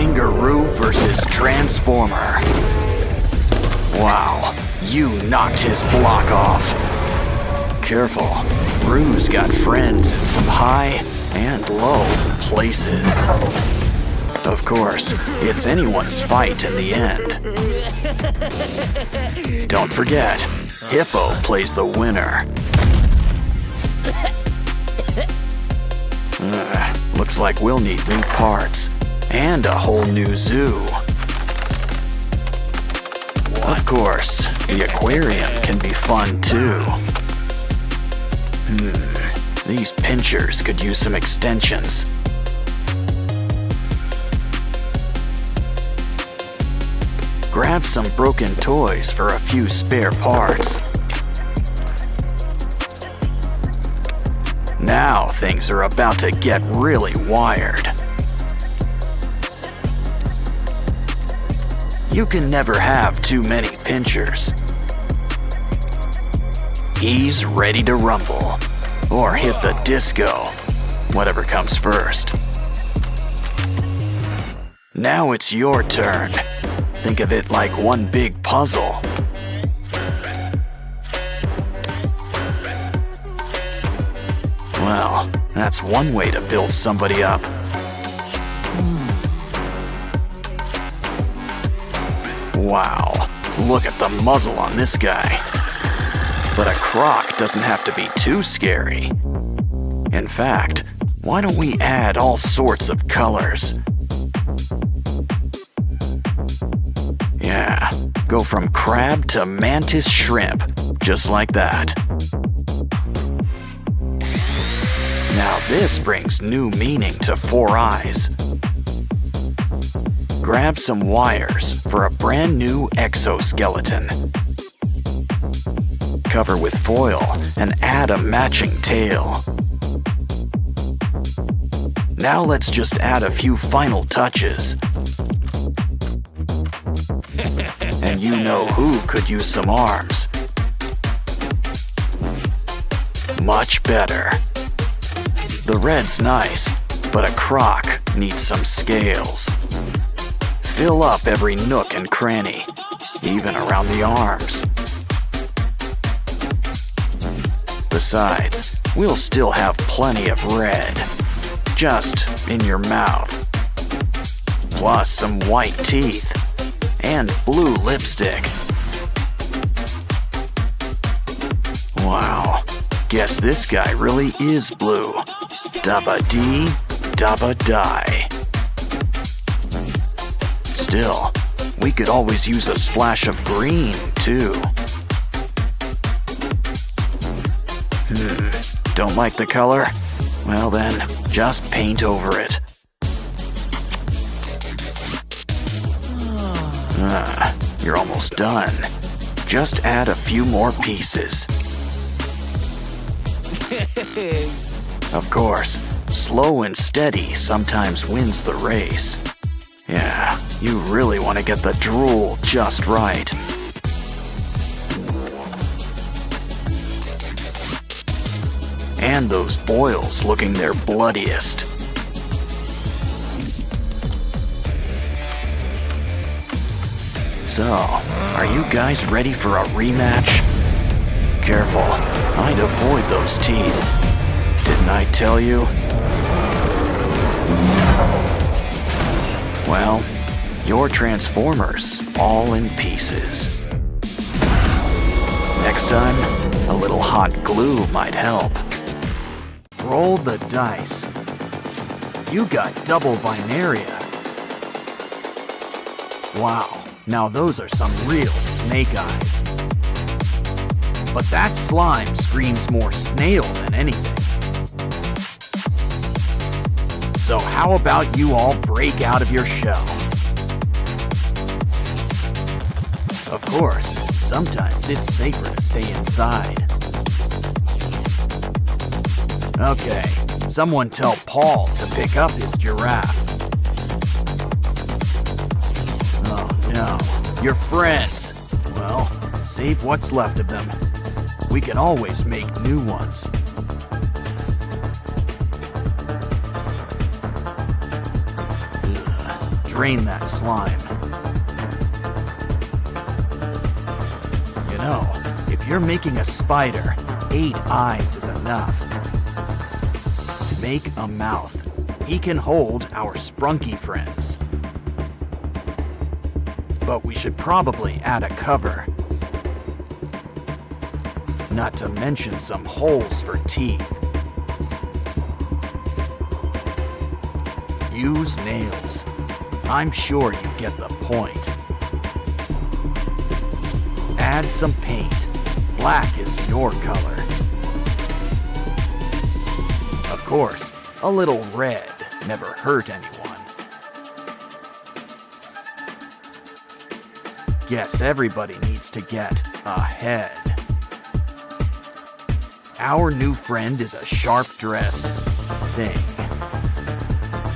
Kangaroo versus Transformer. Wow, you knocked his block off. Careful, Roo's got friends in some high and low places. Of course, it's anyone's fight in the end. Don't forget, Hippo plays the winner. Looks like we'll need new parts and a whole new zoo. Of course, the aquarium can be fun too. These pinchers could use some extensions. Grab some broken toys for a few spare parts. Now things are about to get really wired. You can never have too many pinchers. He's ready to rumble, or hit the disco, whatever comes first. Now it's your turn. Think of it like one big puzzle. Well, that's one way to build somebody up. Wow, look at the muzzle on this guy. But a croc doesn't have to be too scary. In fact, why don't we add all sorts of colors? Yeah, go from crab to mantis shrimp, just like that. Now this brings new meaning to Four Eyes. Grab some wires for a brand new exoskeleton. Cover with foil and add a matching tail. Now let's just add a few final touches. And you know who could use some arms. Much better. The red's nice, but a croc needs some scales. Fill up every nook and cranny, even around the arms. Besides, we'll still have plenty of red, just in your mouth. Plus some white teeth and blue lipstick. Wow, guess this guy really is blue. Dabba dee, dabba die. Still, we could always use a splash of green, too. Don't like the color? Well then, just paint over it. You're almost done. Just add a few more pieces. Of course, slow and steady sometimes wins the race. Yeah, you really want to get the drool just right. And those boils looking their bloodiest. So, are you guys ready for a rematch? Careful, I'd avoid those teeth. Didn't I tell you? Well, your Transformers all in pieces. Next time, a little hot glue might help. Roll the dice. You got double binaria. Wow, now those are some real snake eyes. But that slime screams more snail than anything. So how about you all break out of your shell? Of course, sometimes it's safer to stay inside. Okay, someone tell Paul to pick up his giraffe. Oh no, your friends. Well, save what's left of them. We can always make new ones. drain that slime. You know, if you're making a spider, 8 eyes is enough. To make a mouth, he can hold our sprunky friends. But we should probably add a cover. Not to mention some holes for teeth. Use nails. I'm sure you get the point. Add some paint. Black is your color. Of course, a little red never hurt anyone. Guess everybody needs to get a head. Our new friend is a sharp-dressed thing.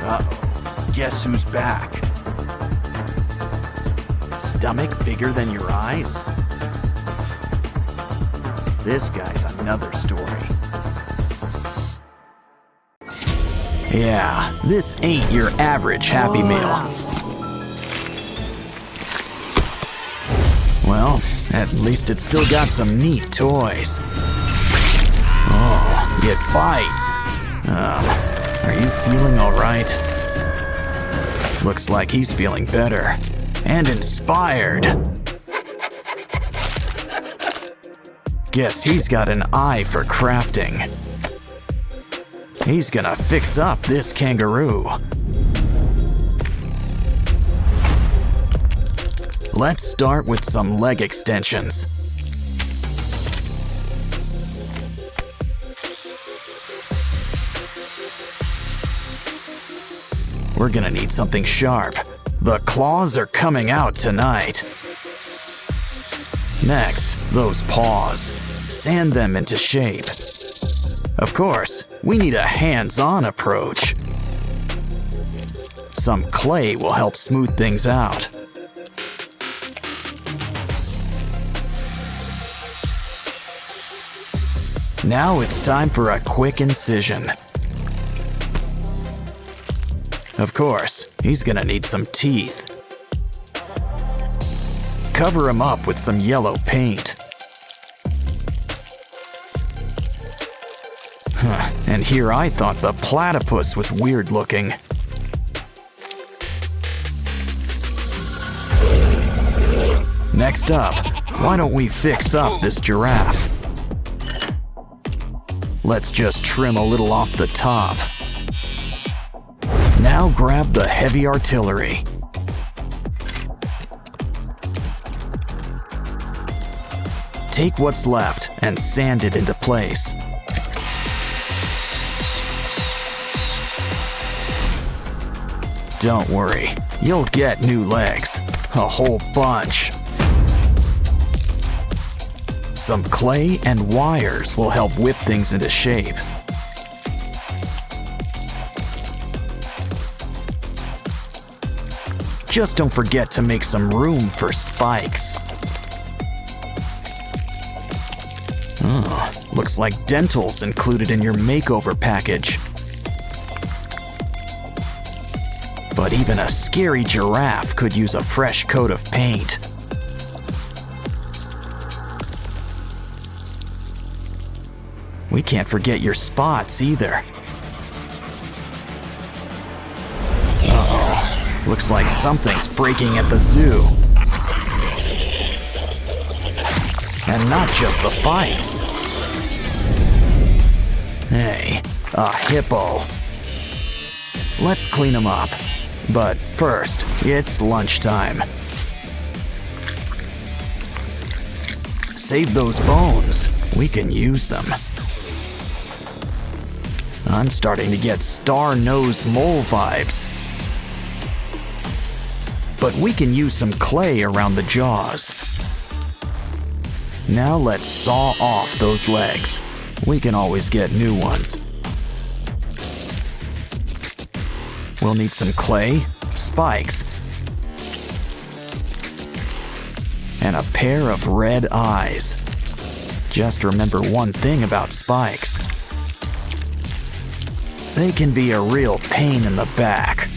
Uh-oh, guess who's back? Stomach bigger than your eyes? This guy's another story. Yeah, this ain't your average Happy Meal. Well, at least it's still got some neat toys. Oh, it bites. Are you feeling all right? Looks like he's feeling better and inspired. Guess he's got an eye for crafting. He's gonna fix up this kangaroo. Let's start with some leg extensions. We're gonna need something sharp. The claws are coming out tonight. Next, those paws. Sand them into shape. Of course, we need a hands-on approach. Some clay will help smooth things out. Now it's time for a quick incision. Of course, he's gonna need some teeth. Cover him up with some yellow paint. And here I thought the platypus was weird looking. Next up, why don't we fix up this giraffe? Let's just trim a little off the top. Now grab the heavy artillery. Take what's left and sand it into place. Don't worry, you'll get new legs. A whole bunch. Some clay and wires will help whip things into shape. Just don't forget to make some room for spikes. Oh, looks like dental's included in your makeover package. But even a scary giraffe could use a fresh coat of paint. We can't forget your spots either. Uh-oh, looks like something's breaking at the zoo. And not just the fights. Hey, a hippo. Let's clean him up. But first, it's lunchtime. Save those bones. We can use them. I'm starting to get star-nosed mole vibes. But we can use some clay around the jaws. Now let's saw off those legs. We can always get new ones. We'll need some clay, spikes, and a pair of red eyes. Just remember one thing about spikes. They can be a real pain in the back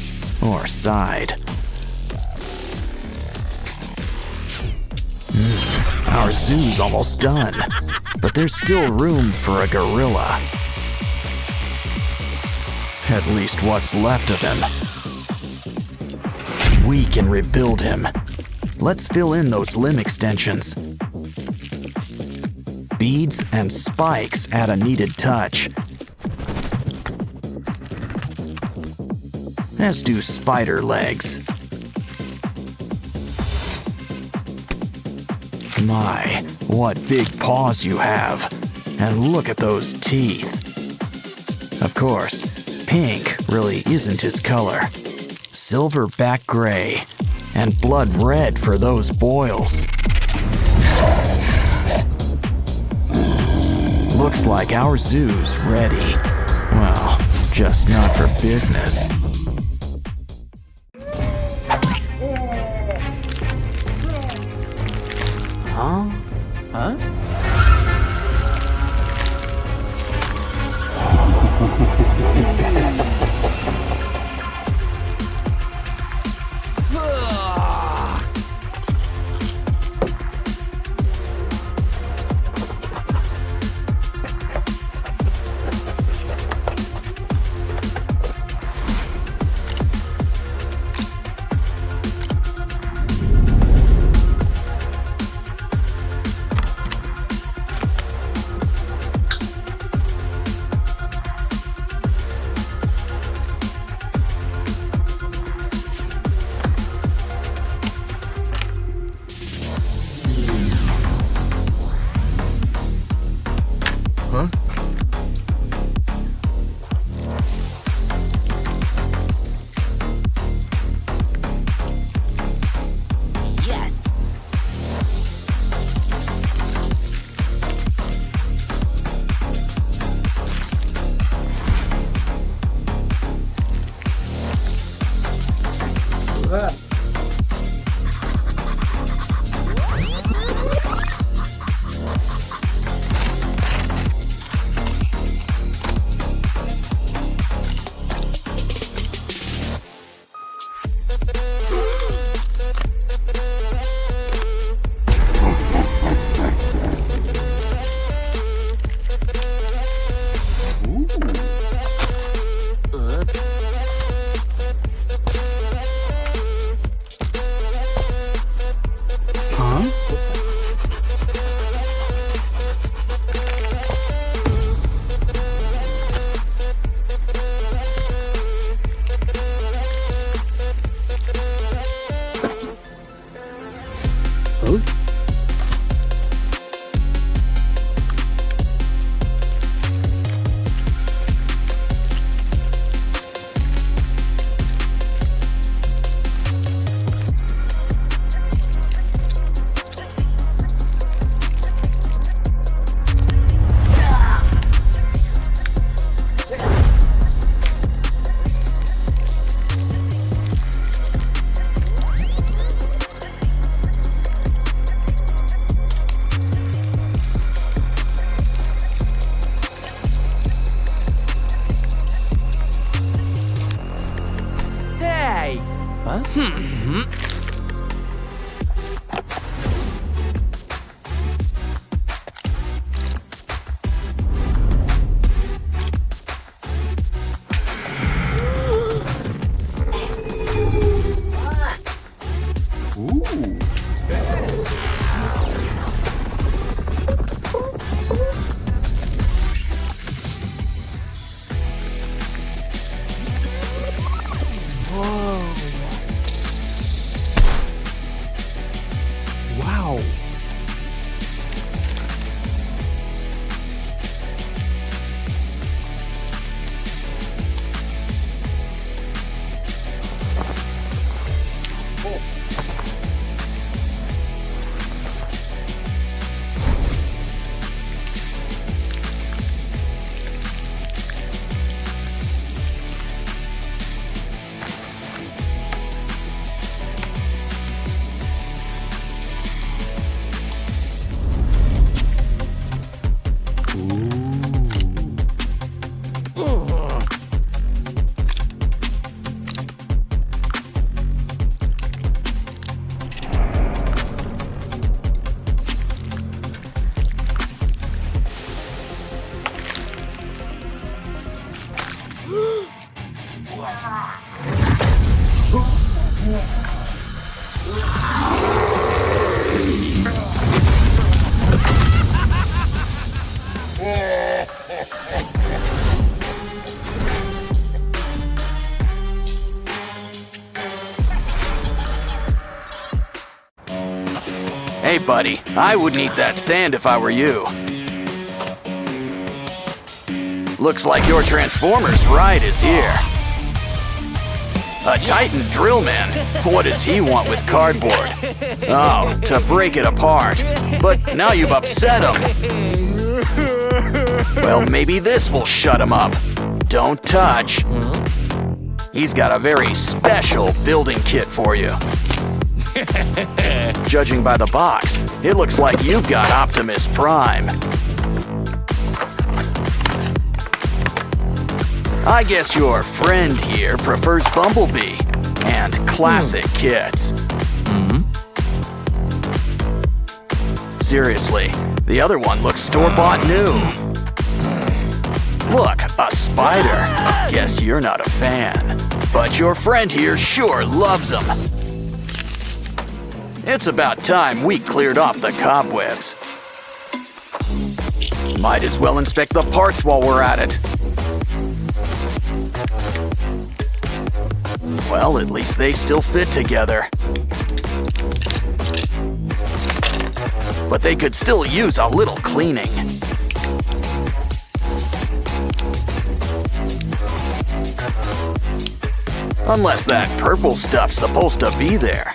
or side. Our zoo's almost done, but there's still room for a gorilla. At least what's left of him. We can rebuild him. Let's fill in those limb extensions. Beads and spikes add a needed touch. As do spider legs. My, what big paws you have. And look at those teeth. Of course, pink really isn't his color. Silverback gray and blood red for those boils. Looks like our zoo's ready. Well, just not for business. Huh? Hey buddy, I wouldn't eat that sand if I were you. Looks like your Transformers ride is here. A Titan drill man? What does he want with cardboard? Oh, to break it apart. But now you've upset him. Well, maybe this will shut him up. Don't touch. He's got a very special building kit for you. Judging by the box, it looks like you've got Optimus Prime. I guess your friend here prefers Bumblebee and classic kits. Seriously, the other one looks store-bought new. Look, a spider. Guess you're not a fan. But your friend here sure loves them. It's about time we cleared off the cobwebs. Might as well inspect the parts while we're at it. Well, at least they still fit together. But they could still use a little cleaning. Unless that purple stuff's supposed to be there.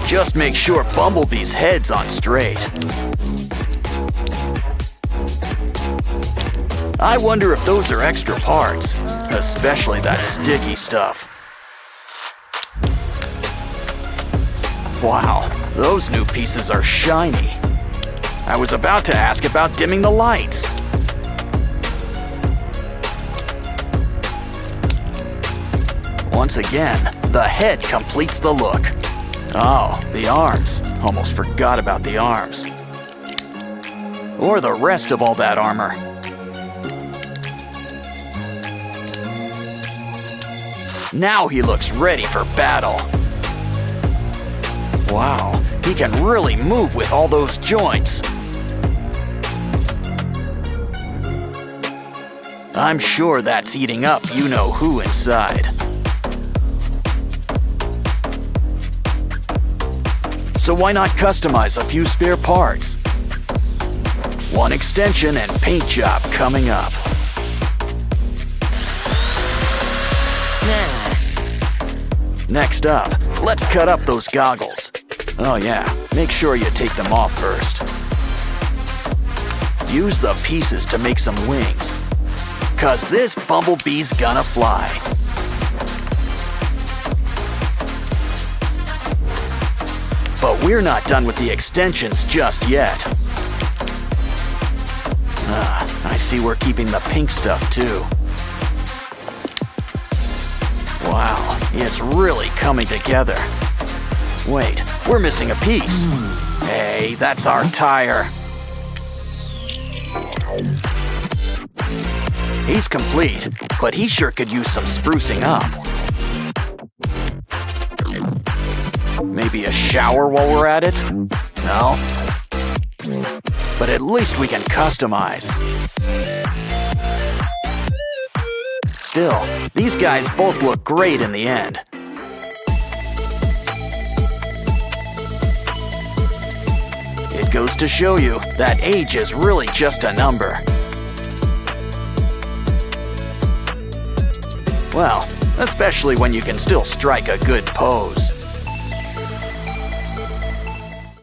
Just make sure Bumblebee's head's on straight. I wonder if those are extra parts, especially that sticky stuff. Wow, those new pieces are shiny. I was about to ask about dimming the lights. Once again, the head completes the look. Oh, the arms. Almost forgot about the arms. Or the rest of all that armor. Now he looks ready for battle. Wow, he can really move with all those joints. I'm sure that's eating up you-know-who inside. So why not customize a few spare parts? One extension and paint job coming up. Next up, let's cut up those goggles. Oh yeah, make sure you take them off first. Use the pieces to make some wings, 'cause this Bumblebee's gonna fly. But we're not done with the extensions just yet. I see we're keeping the pink stuff too. Wow, it's really coming together. Wait, we're missing a piece. Hey, that's our tire. He's complete, but he sure could use some sprucing up. Maybe a shower while we're at it? No? But at least we can customize. Still, these guys both look great in the end. It goes to show you that age is really just a number. Well, especially when you can still strike a good pose.